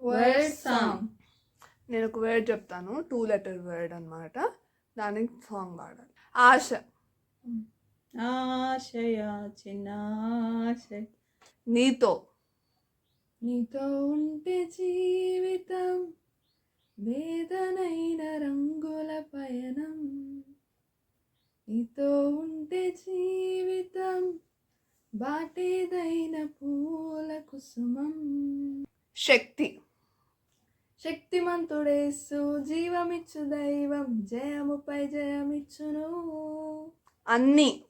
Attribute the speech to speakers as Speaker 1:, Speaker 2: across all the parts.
Speaker 1: Word song.
Speaker 2: నేను ఒక word చెప్తాను, 2 letter వర్డ్ అన్నమాట. దానికి సాంగ్ పాడాలి. ఆశ.
Speaker 1: ఆశయ చిన్న ఆశ.
Speaker 2: నీతో.
Speaker 1: నీతో ఉంటే జీవితం వేదనైన రంగుల పయనం. నీతో ఉంటే జీవితం బాటేదైన పూల కుసుమం.
Speaker 2: శక్తి.
Speaker 1: శక్తిమంతుడేసు జీవమిచ్చు దైవం జయముపై జయమిచ్చును.
Speaker 2: అన్ని.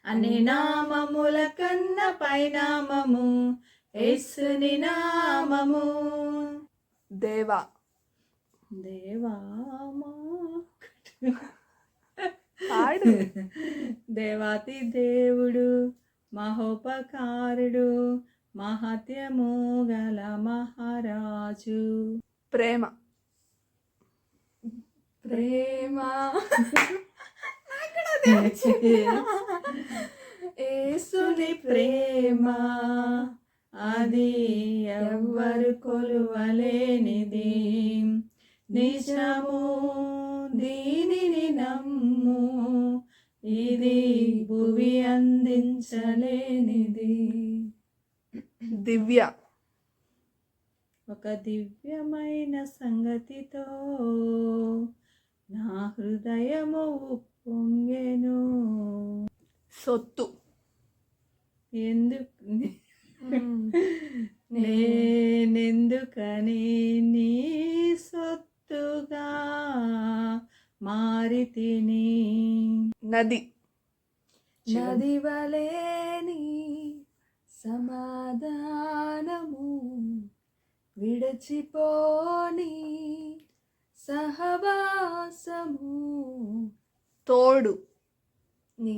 Speaker 1: అన్ని నామముల కన్న పైనామము యేసుని నామము.
Speaker 2: దేవా.
Speaker 1: దేవా
Speaker 2: పాడు.
Speaker 1: దేవాతి దేవుడు మహోపకారుడు మహత్యము గల మహారాజు.
Speaker 2: ప్రేమ.
Speaker 1: ప్రేమ యేసుని ప్రేమ అది ఎవ్వరు కొలువలేనిది. నిజము దీనిని నమ్ము ఇది భువి అందించలేనిది.
Speaker 2: దివ్య.
Speaker 1: ఒక దివ్యమైన సంగతితో నా హృదయము ఉప్పొంగెను.
Speaker 2: సొత్తు.
Speaker 1: నేనెందుకని నీ సొత్తుగా మారితిని.
Speaker 2: నది.
Speaker 1: నది వలేని సమాధానము విడచిపోని సహవాసము.
Speaker 2: తోడు.
Speaker 1: నీ